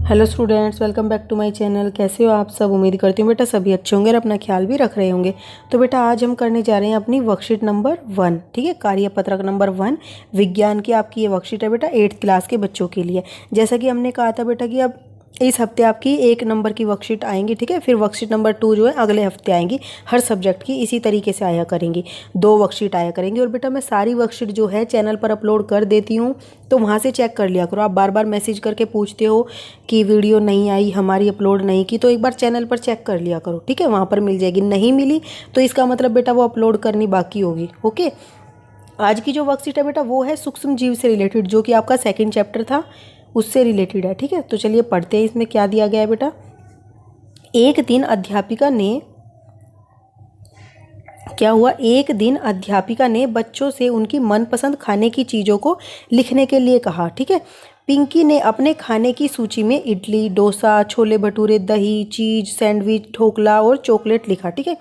Hello students, welcome back to my channel. कैसे हो आप सब? उम्मीद करती हूँ बेटा सभी अच्छे होंगे और अपना ख्याल भी रख रहे होंगे। तो बेटा आज हम करने जा रहे हैं अपनी वर्कशीट नंबर 1। ठीक है, कार्यपत्रक नंबर 1 विज्ञान की आपकी ये वर्कशीट है बेटा 8th क्लास के बच्चों के लिए। जैसा कि हमने कहा था बेटा कि अब इस हफ्ते आपकी 1 नंबर की वर्कशीट आएंगी। ठीक है, फिर वर्कशीट नंबर 2 जो है अगले हफ्ते आएंगी। हर सब्जेक्ट की इसी तरीके से आया करेंगी, 2 वर्कशीट आया करेंगी। और बेटा मैं सारी वर्कशीट जो है चैनल पर अपलोड कर देती हूँ, तो वहाँ से चेक कर लिया करो। आप बार बार मैसेज करके पूछते हो कि वीडियो नहीं आई, हमारी अपलोड नहीं की, तो एक बार चैनल पर चेक कर लिया करो। ठीक है, वहाँ पर मिल जाएगी। नहीं मिली तो इसका मतलब बेटा वो अपलोड करनी बाकी होगी। ओके, आज की जो वर्कशीट है बेटा वो है सूक्ष्म जीव से रिलेटेड, जो कि आपका 2nd चैप्टर था उससे रिलेटेड है। ठीक है, तो चलिए पढ़ते हैं इसमें क्या दिया गया है बेटा। एक दिन अध्यापिका ने क्या हुआ, एक दिन अध्यापिका ने बच्चों से उनकी मनपसंद खाने की चीज़ों को लिखने के लिए कहा। ठीक है, पिंकी ने अपने खाने की सूची में इडली, डोसा, छोले भटूरे, दही, चीज़, सैंडविच, ढोकला और चॉकलेट लिखा। ठीक है,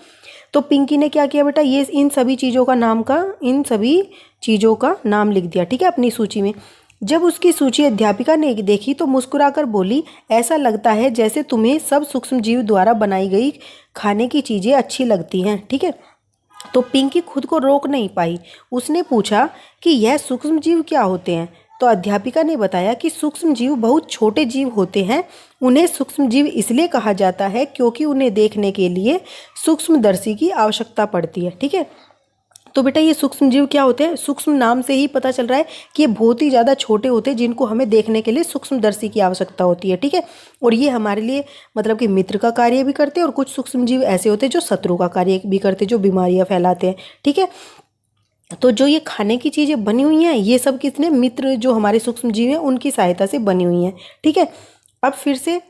तो पिंकी ने क्या किया बेटा, ये इन सभी चीज़ों का नाम लिख दिया। ठीक है, अपनी सूची में। जब उसकी सूची अध्यापिका ने देखी तो मुस्कुराकर बोली, ऐसा लगता है जैसे तुम्हें सब सूक्ष्म जीव द्वारा बनाई गई खाने की चीज़ें अच्छी लगती हैं। ठीक है, तो पिंकी खुद को रोक नहीं पाई। उसने पूछा कि यह सूक्ष्म जीव क्या होते हैं? तो अध्यापिका ने बताया कि सूक्ष्म जीव बहुत छोटे जीव होते हैं। उन्हें सूक्ष्म जीव इसलिए कहा जाता है क्योंकि उन्हें देखने के लिए सूक्ष्मदर्शी की आवश्यकता पड़ती है। ठीक है, तो बेटा ये सूक्ष्म जीव क्या होते हैं? सूक्ष्म नाम से ही पता चल रहा है कि ये बहुत ही ज़्यादा छोटे होते हैं, जिनको हमें देखने के लिए सूक्ष्मदर्शी की आवश्यकता होती है। ठीक है, और ये हमारे लिए मतलब कि मित्र का कार्य भी करते हैं, और कुछ सूक्ष्म जीव ऐसे होते हैं जो शत्रु का कार्य भी करते हैं, जो बीमारियां फैलाते हैं। ठीक है, तो जो ये खाने की चीज़ें बनी हुई हैं ये सब कितने मित्र जो हमारे सूक्ष्म जीव हैं उनकी सहायता से बनी हुई हैं। ठीक है, अब फिर से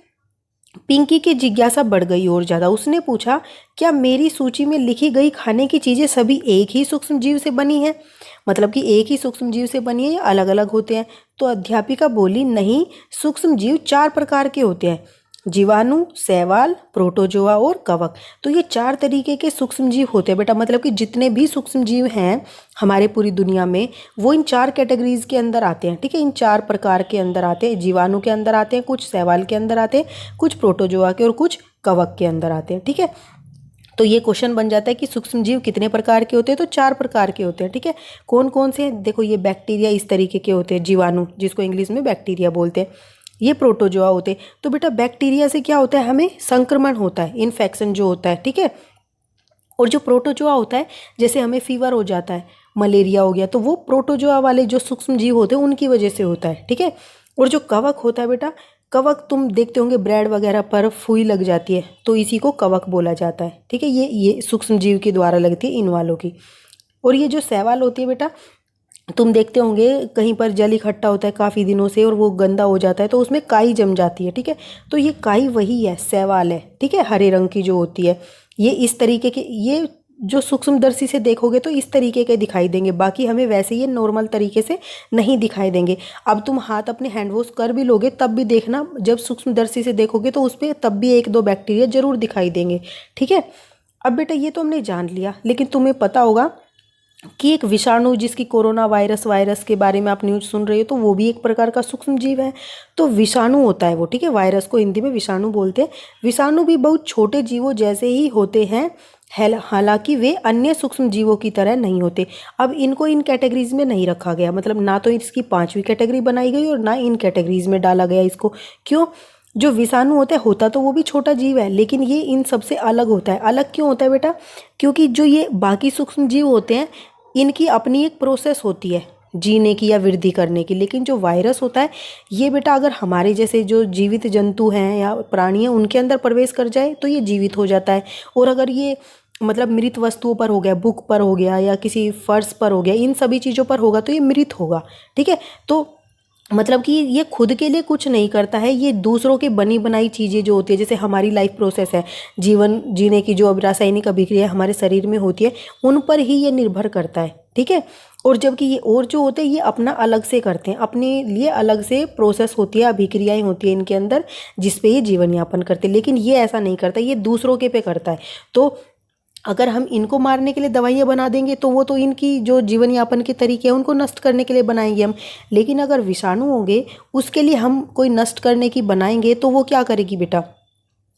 पिंकी की जिज्ञासा बढ़ गई और ज़्यादा। उसने पूछा, क्या मेरी सूची में लिखी गई खाने की चीज़ें सभी एक ही सूक्ष्म जीव से बनी हैं? मतलब कि एक ही सूक्ष्म जीव से बनी है या अलग अलग होते हैं? तो अध्यापिका बोली, नहीं, सूक्ष्म जीव 4 प्रकार के होते हैं, जीवाणु, शैवाल, प्रोटोजोआ और कवक। तो ये 4 तरीके के सूक्ष्म जीव होते हैं बेटा। मतलब कि जितने भी सूक्ष्म जीव हैं हमारे पूरी दुनिया में वो इन 4 कैटेगरीज के अंदर आते हैं। ठीक है, इन 4 प्रकार के अंदर आते हैं। जीवाणु के अंदर आते हैं, कुछ शैवाल के अंदर आते हैं, कुछ प्रोटोजोआ के और कुछ कवक के अंदर आते हैं। ठीक है, तो ये क्वेश्चन बन जाता है कि सूक्ष्म जीव कितने प्रकार के होते हैं? तो 4 प्रकार के होते हैं। ठीक है, कौन कौन से हैं? देखो, ये बैक्टीरिया इस तरीके के होते हैं, जीवाणु जिसको इंग्लिश में बैक्टीरिया बोलते हैं। ये प्रोटोजोआ होते हैं। तो बेटा बैक्टीरिया से क्या होता है, हमें संक्रमण होता है, इन्फेक्शन जो होता है। ठीक है, और जो प्रोटोजोआ होता है, जैसे हमें फीवर हो जाता है, मलेरिया हो गया, तो वो प्रोटोजोआ वाले जो सूक्ष्म जीव होते हैं उनकी वजह से होता है। ठीक है, और जो कवक होता है बेटा, कवक तुम देखते होंगे ब्रेड वगैरह पर फुई लग जाती है, तो इसी को कवक बोला जाता है। ठीक है, ये सूक्ष्म जीव के द्वारा लगती है इन वालों की। और ये जो शैवाल होती है बेटा, तुम देखते होंगे कहीं पर जल इकट्ठा होता है काफ़ी दिनों से और वो गंदा हो जाता है, तो उसमें काई जम जाती है। ठीक है, तो ये काई वही है, शैवाल है। ठीक है, हरे रंग की जो होती है, ये इस तरीके के, ये जो सूक्ष्मदर्शी से देखोगे तो इस तरीके के दिखाई देंगे। बाकी हमें वैसे ये नॉर्मल तरीके से नहीं दिखाई देंगे। अब तुम हाथ अपने हैंड वॉश कर भी लोगे तब भी देखना, जब सूक्ष्मदर्शी से देखोगे तो उस पर तब भी 1-2 बैक्टीरिया जरूर दिखाई देंगे। ठीक है, अब बेटा ये तो हमने जान लिया, लेकिन तुम्हें पता होगा कि एक विषाणु, जिसकी कोरोना वायरस के बारे में आप न्यूज सुन रहे हो, तो वो भी एक प्रकार का सूक्ष्म जीव है। तो विषाणु होता है वो। ठीक है, वायरस को हिंदी में विषाणु बोलते हैं। विषाणु भी बहुत छोटे जीवों जैसे ही होते हैं, हालांकि वे अन्य सूक्ष्म जीवों की तरह नहीं होते। अब इनको इन कैटेगरीज में नहीं रखा गया, मतलब ना तो इसकी 5वीं कैटेगरी बनाई गई और ना इन कैटेगरीज में डाला गया इसको। क्यों? जो विषाणु होता तो वो भी छोटा जीव है, लेकिन ये इन सबसे अलग होता है। अलग क्यों होता है बेटा? क्योंकि जो ये बाकी सूक्ष्म जीव होते हैं इनकी अपनी एक प्रोसेस होती है जीने की या वृद्धि करने की, लेकिन जो वायरस होता है ये बेटा अगर हमारे जैसे जो जीवित जंतु हैं या प्राणी हैं उनके अंदर प्रवेश कर जाए तो ये जीवित हो जाता है। और अगर ये मतलब मृत वस्तुओं पर हो गया, बुक पर हो गया या किसी फर्श पर हो गया, इन सभी चीज़ों पर होगा तो ये मृत होगा। ठीक है, तो मतलब कि ये खुद के लिए कुछ नहीं करता है, ये दूसरों की बनी बनाई चीज़ें जो होती है, जैसे हमारी लाइफ प्रोसेस है, जीवन जीने की जो अब रासायनिक अभिक्रिया हमारे शरीर में होती है, उन पर ही ये निर्भर करता है। ठीक है, और जबकि ये और जो होते हैं ये अपना अलग से करते हैं, अपने लिए अलग से प्रोसेस होती है, अभिक्रियाएं होती है इनके अंदर, जिस पे ये जीवन यापन करते हैं। लेकिन ये ऐसा नहीं करता, ये दूसरों के पे करता है। तो अगर हम इनको मारने के लिए दवाइयाँ बना देंगे तो वो तो इनकी जो जीवन यापन के तरीके हैं उनको नष्ट करने के लिए बनाएंगे हम। लेकिन अगर विषाणु होंगे उसके लिए हम कोई नष्ट करने की बनाएंगे तो वो क्या करेगी बेटा,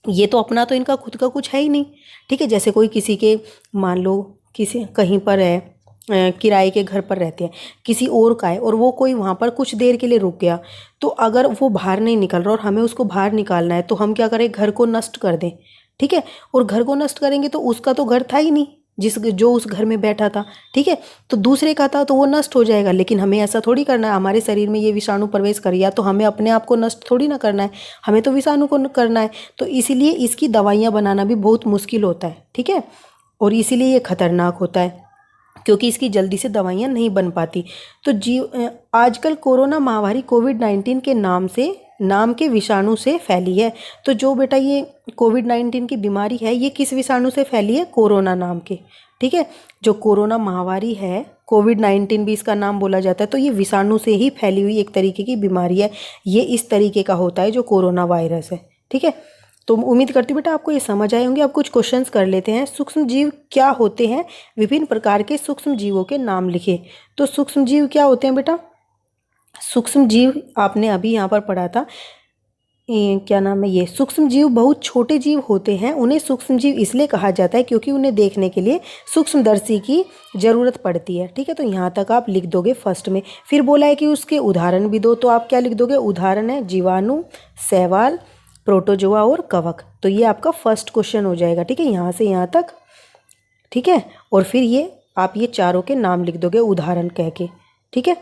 ये तो अपना तो इनका खुद का कुछ है ही नहीं। ठीक है, जैसे कोई किसी के, मान लो किसी कहीं पर है, किराए के घर पर रहते हैं, किसी और का है और वो कोई वहाँ पर कुछ देर के लिए रुक गया, तो अगर वो बाहर नहीं निकल रहा और हमें उसको बाहर निकालना है तो हम क्या करें, घर को नष्ट कर दें। ठीक है, और घर को नष्ट करेंगे तो उसका तो घर था ही नहीं जिस जो उस घर में बैठा था। ठीक है, तो दूसरे का था तो वो नष्ट हो जाएगा। लेकिन हमें ऐसा थोड़ी करना है, हमारे शरीर में ये विषाणु प्रवेश कर गया तो हमें अपने आप को नष्ट थोड़ी ना करना है, हमें तो विषाणु को करना है। तो इसीलिए इसकी दवाइयाँ बनाना भी बहुत मुश्किल होता है। ठीक है, और इसीलिए ये खतरनाक होता है क्योंकि इसकी जल्दी से दवाइयाँ नहीं बन पाती। तो आजकल कोरोना महामारी कोविड-19 के नाम के विषाणु से फैली है। तो जो बेटा ये कोविड-19 की बीमारी है ये किस विषाणु से फैली है, कोरोना नाम के। ठीक है, जो कोरोना महामारी है, कोविड-19 भी इसका नाम बोला जाता है, तो ये विषाणु से ही फैली हुई एक तरीके की बीमारी है। ये इस तरीके का होता है जो कोरोना वायरस है। ठीक है, तो उम्मीद करती हूँ बेटा आपको ये समझ आए होंगे। अब कुछ क्वेश्चंस कर लेते हैं। सूक्ष्म जीव क्या होते हैं, विभिन्न प्रकार के सूक्ष्म जीवों के नाम लिखे। तो सूक्ष्म जीव क्या होते हैं बेटा, सूक्ष्म जीव आपने अभी यहाँ पर पढ़ा था, क्या नाम है, ये सूक्ष्म जीव बहुत छोटे जीव होते हैं। उन्हें सूक्ष्म जीव इसलिए कहा जाता है क्योंकि उन्हें देखने के लिए सूक्ष्मदर्शी की ज़रूरत पड़ती है। ठीक है, तो यहाँ तक आप लिख दोगे फर्स्ट में। फिर बोला है कि उसके उदाहरण भी दो, तो आप क्या लिख दोगे, उदाहरण है जीवाणु, शैवाल, प्रोटोजोआ और कवक। तो ये आपका फर्स्ट क्वेश्चन हो जाएगा। ठीक है, यहाँ से यहाँ तक। ठीक है, और फिर ये आप ये चारों के नाम लिख दोगे उदाहरण कह के। ठीक है,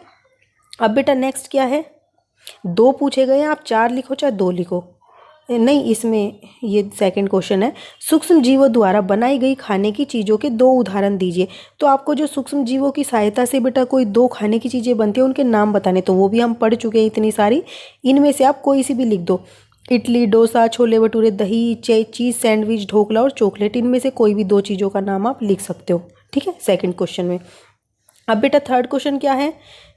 अब बेटा नेक्स्ट क्या है, दो पूछे गए हैं, आप चार लिखो चाहे दो लिखो, नहीं इसमें ये सेकंड क्वेश्चन है, सूक्ष्म जीवों द्वारा बनाई गई खाने की चीज़ों के दो उदाहरण दीजिए। तो आपको जो सूक्ष्म जीवों की सहायता से बेटा कोई दो खाने की चीज़ें बनती हैं उनके नाम बताने, तो वो भी हम पढ़ चुके हैं इतनी सारी। इनमें से आप कोई सी भी लिख दो, इडली, डोसा, छोले भटूरे, दही, चीज़ सैंडविच, ढोकला और चॉकलेट, इनमें से कोई भी दो चीज़ों का नाम आप लिख सकते हो। ठीक है, सेकंड क्वेश्चन में। अब बेटा थर्ड क्वेश्चन क्या है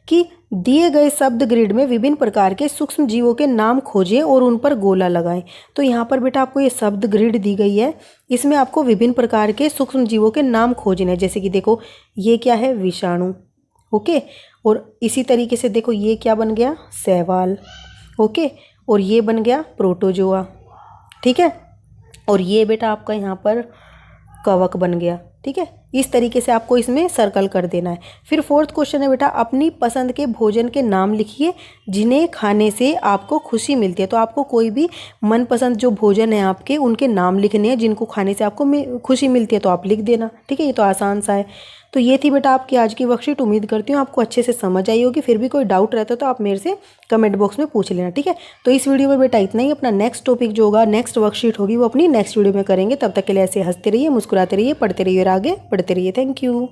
कि दिए गए शब्द ग्रिड में विभिन्न प्रकार के सूक्ष्म जीवों के नाम खोजें और उन पर गोला लगाएं। तो यहाँ पर बेटा आपको ये शब्द ग्रिड दी गई है, इसमें आपको विभिन्न प्रकार के सूक्ष्म जीवों के नाम खोजने हैं। जैसे कि देखो ये क्या है, विषाणु। ओके, और इसी तरीके से देखो ये क्या बन गया, शैवाल। ओके, और ये बन गया प्रोटोजोआ। ठीक है, और ये बेटा आपका यहाँ पर कवक बन गया। ठीक है, इस तरीके से आपको इसमें सर्कल कर देना है। फिर फोर्थ क्वेश्चन है बेटा, अपनी पसंद के भोजन के नाम लिखिए जिन्हें खाने से आपको खुशी मिलती है। तो आपको कोई भी मनपसंद जो भोजन है आपके, उनके नाम लिखने हैं जिनको खाने से आपको खुशी मिलती है, तो आप लिख देना। ठीक है, ये तो आसान सा है। तो ये थी बेटा आपकी आज की वर्कशीट। उम्मीद करती हूँ आपको अच्छे से समझ आई होगी। फिर भी कोई डाउट रहता है तो आप मेरे से कमेंट बॉक्स में पूछ लेना। ठीक है, तो इस वीडियो में बेटा इतना ही। अपना नेक्स्ट टॉपिक जो होगा, नेक्स्ट वर्कशीट होगी, वो अपनी नेक्स्ट वीडियो में करेंगे। तब तक के लिए ऐसे हंसते रहिए, मुस्कुराते रहिए, पढ़ते रहिए और आगे बढ़ते रहिए। Thank you.